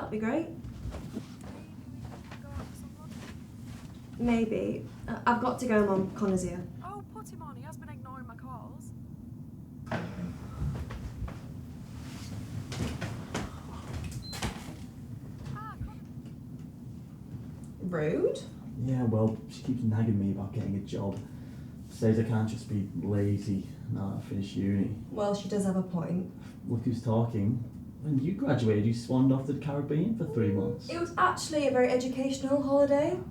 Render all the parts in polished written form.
that'd be great. Maybe. I've got to go, Mum. Connor's here. Oh, put him on. He has been ignoring my calls. Rude? Yeah, well, she keeps nagging me about getting a job. Says I can't just be lazy now that I finish uni. Well, she does have a point. Look who's talking. When you graduated, you swanned off to the Caribbean for 3 months. It was actually a very educational holiday. Okay.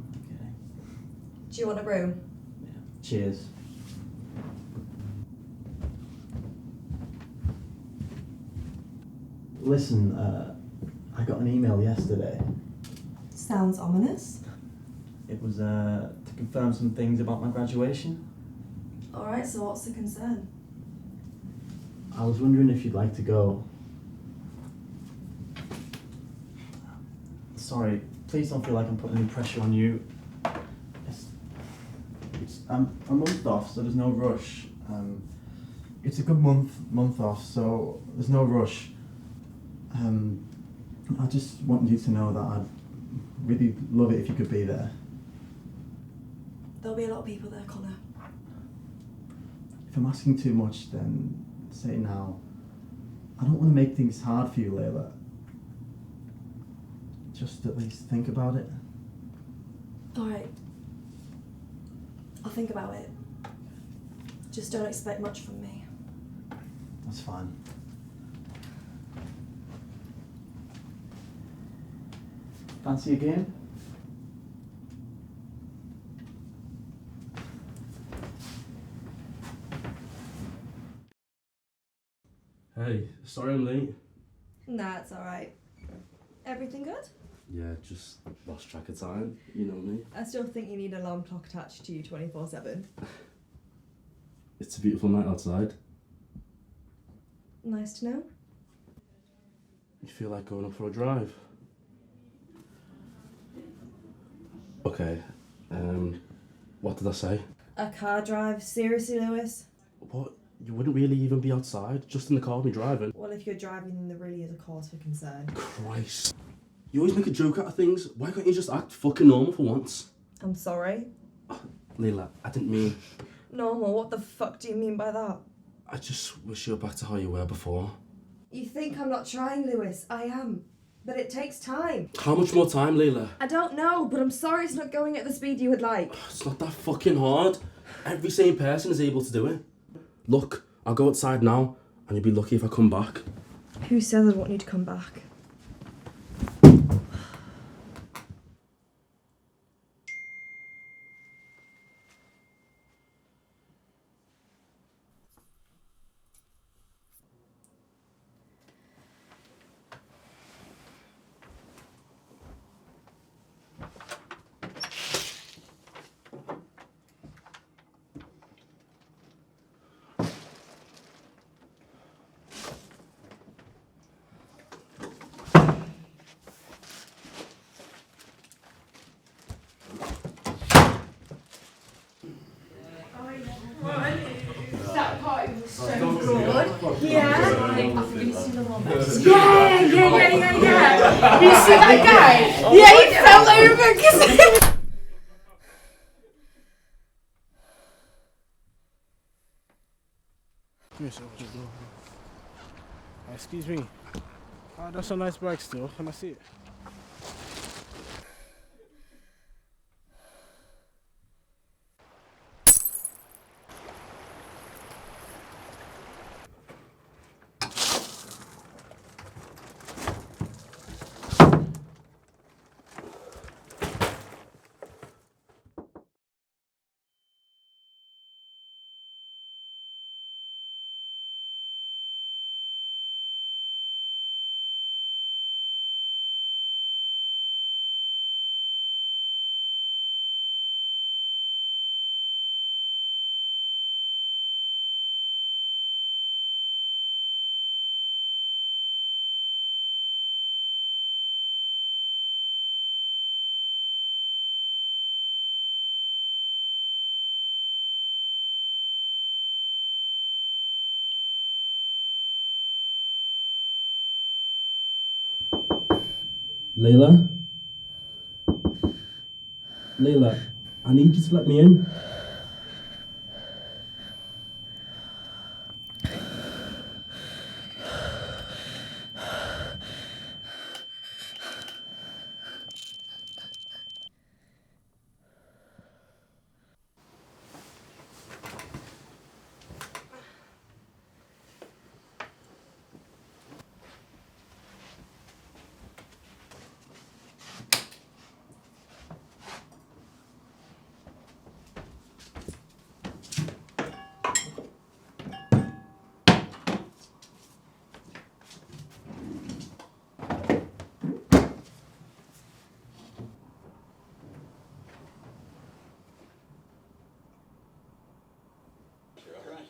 Do you want a brew? Yeah. Cheers. Listen, I got an email yesterday. Sounds ominous. It was to confirm some things about my graduation. Alright, so what's the concern? I was wondering if you'd like to go. Sorry, please don't feel like I'm putting any pressure on you. I'm a month off, so there's no rush. It's a good month off, so there's no rush. I just wanted you to know that I'd really love it if you could be there. There'll be a lot of people there, Connor. If I'm asking too much, then say it now. I don't want to make things hard for you, Leila. Just at least think about it. Alright. I'll think about it. Just don't expect much from me. That's fine. Fancy a game? Hey, sorry I'm late. Nah, it's alright. Everything good? Yeah, just lost track of time, you know me. I still think you need an alarm clock attached to you 24/7. It's a beautiful night outside. Nice to know. You feel like going up for a drive? Okay, what did I say? A car drive? Seriously, Lewis? What? You wouldn't really even be outside, just in the car with me driving? Well, if you're driving, then there really is a cause for concern. Christ. You always make a joke out of things. Why can't you just act fucking normal for once? I'm sorry. Leila, I didn't mean... Normal? What the fuck do you mean by that? I just wish you were back to how you were before. You think I'm not trying, Lewis. I am. But it takes time. How much more time, Leila? I don't know, but I'm sorry it's not going at the speed you would like. It's not that fucking hard. Every sane person is able to do it. Look, I'll go outside now, and you'll be lucky if I come back. Who says I want you to come back? That party was so good. Yeah? Yeah. You see that guy? Yeah, he fell over because... Excuse me. That's a nice bike still. Can I see it? Leila? Leila, I need you to let me in.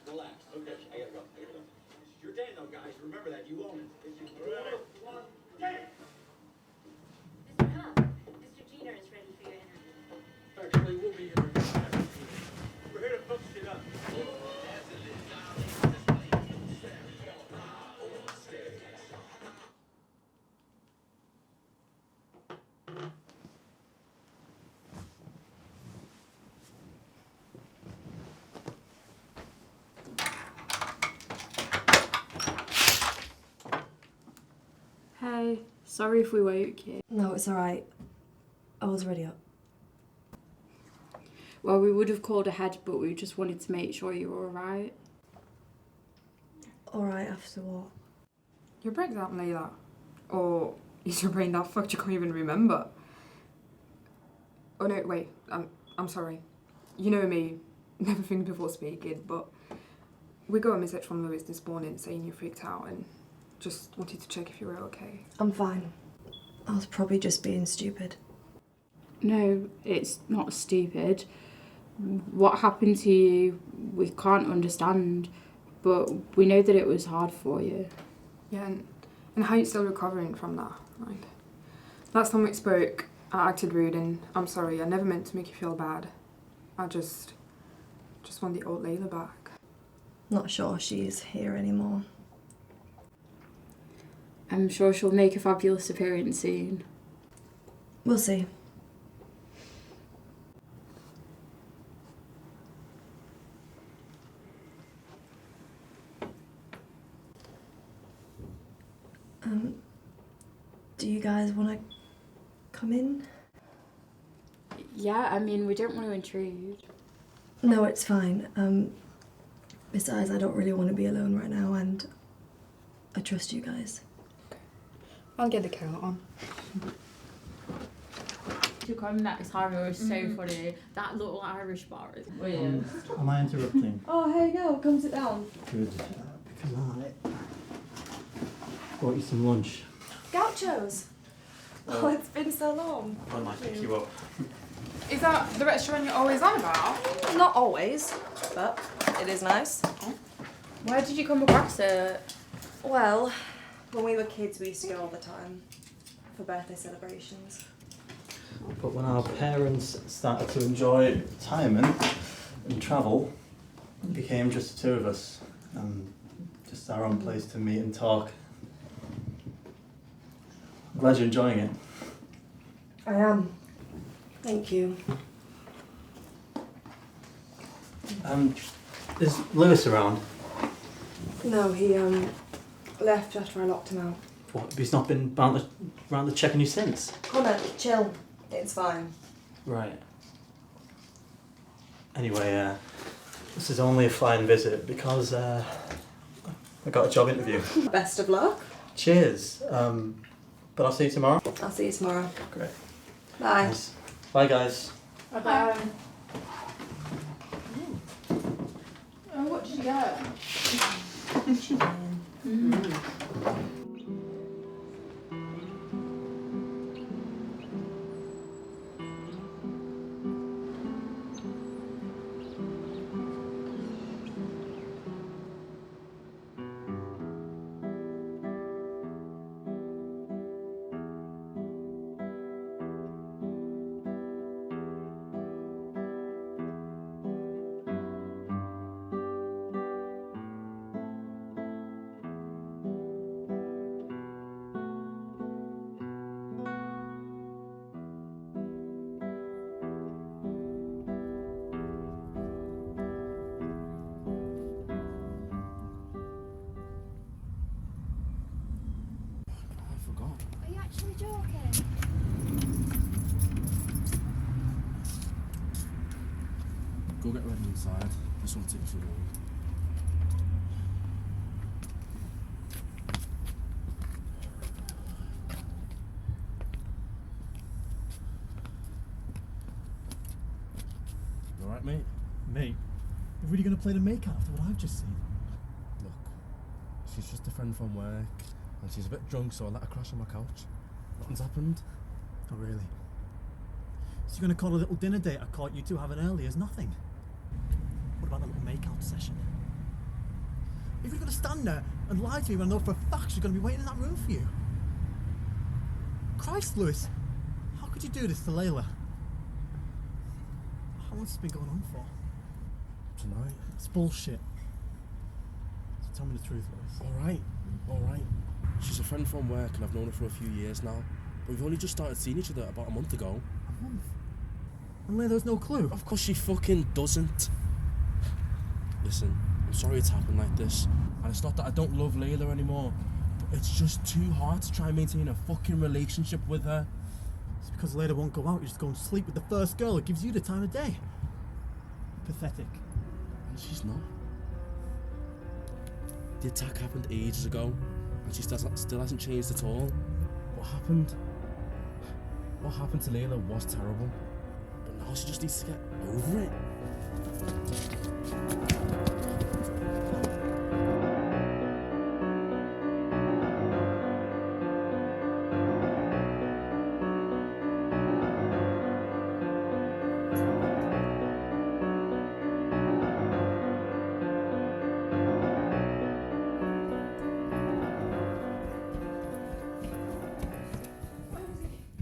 Relax. Okay, I gotta go. This is your day, though, guys. Remember that. You own it. This is your day. Mr. Huff, Mr. Jenner is ready for your interview. Actually, we'll be here. We're here to fuck shit up. Hey, sorry if we woke you. No, it's alright. I was already up. Well, we would have called ahead, but we just wanted to make sure you were alright. Alright, after what? Your breakdown, Leila. Or is your brain that fucked you can't even remember? Oh no, wait, I'm sorry. You know me, never think before speaking, but we got a message from Lewis this morning saying you freaked out and just wanted to check if you were okay. I'm fine. I was probably just being stupid. No, it's not stupid. What happened to you, we can't understand, but we know that it was hard for you. Yeah, and how you still recovering from that? Like, last time we spoke, I acted rude and I'm sorry, I never meant to make you feel bad. I just want the old Leila back. Not sure she's here anymore. I'm sure she'll make a fabulous appearance soon. We'll see. Do you guys want to come in? Yeah, I mean, we don't want to intrude. No, it's fine. Besides, I don't really want to be alone right now, and I trust you guys. I'll get the count on. To come next time, it was so funny. That little Irish bar is weird. Am I interrupting? Oh, hey, no, come sit down. Good. Because I bought you some lunch. Gauchos! Oh, it's been so long. I might pick you up. Is that the restaurant you're always on about? Not always, but it is nice. Where did you come across it? Well, when we were kids, we used to go all the time for birthday celebrations. But when our parents started to enjoy retirement and travel, it became just the two of us. Just our own place to meet and talk. I'm glad you're enjoying it. I am. Thank you. Is Lewis around? No, he left after I locked him out. What? He's not been around the checking you since? Connor, chill. It's fine. Right. Anyway, this is only a flying visit because I got a job interview. Best of luck. Cheers. But I'll see you tomorrow. I'll see you tomorrow. Great. Bye. Nice. Bye, guys. Bye. Oh, what did you get? inside. This won't take too long. You alright, mate? Mate, you're really going to play the make after what I've just seen? Look, she's just a friend from work, and she's a bit drunk, so I let her crash on my couch. Nothing's happened. Oh, really? So you're going to call a little dinner date I caught you two having earlier as nothing? What about the little make-out session? If you're going to stand there and lie to me when I know for a fact she's going to be waiting in that room for you? Christ, Lewis, how could you do this to Leila? How long's this been going on for? Tonight. It's bullshit. So tell me the truth, Lewis. Alright. She's a friend from work and I've known her for a few years now. But we've only just started seeing each other about a month ago. A month? And Leila's no clue? Of course she fucking doesn't. Listen, I'm sorry it's happened like this. And it's not that I don't love Leila anymore. But it's just too hard to try and maintain a fucking relationship with her. It's because Leila won't go out, you just go and sleep with the first girl who gives you the time of day. Pathetic. And she's not. The attack happened ages ago. And she still hasn't changed at all. What happened to Leila was terrible. But now she just needs to get over it.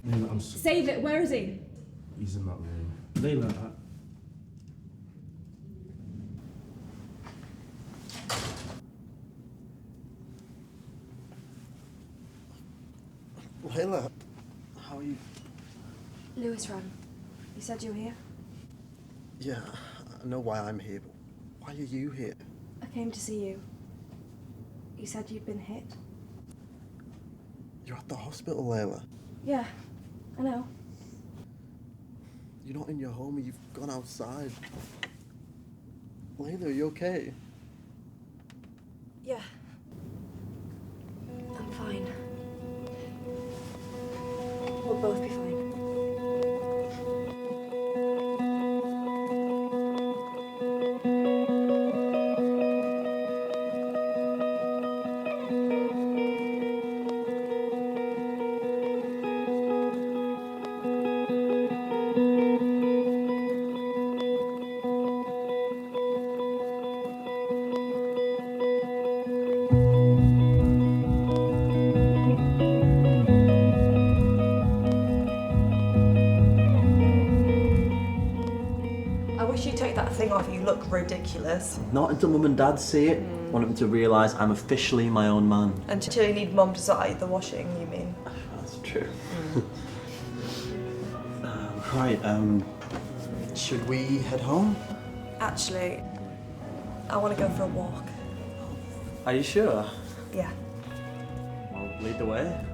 Leila, I'm so... Save it, where is he? He's in that room. Leila, Leila, how are you? Lewis ran. You said you were here? Yeah, I know why I'm here, but why are you here? I came to see you. You said you'd been hit? You're at the hospital, Leila. Yeah, I know. You're not in your home, you've gone outside. Leila, are you okay? Yeah. I'm fine. We'll both be fine. I wish you'd take that thing off, you look ridiculous. Not until Mum and Dad see it. I want them to realise I'm officially my own man. Until you need Mum to sort out the washing, you mean? That's true. Right, should we head home? Actually, I want to go for a walk. Are you sure? Yeah. Well, lead the way.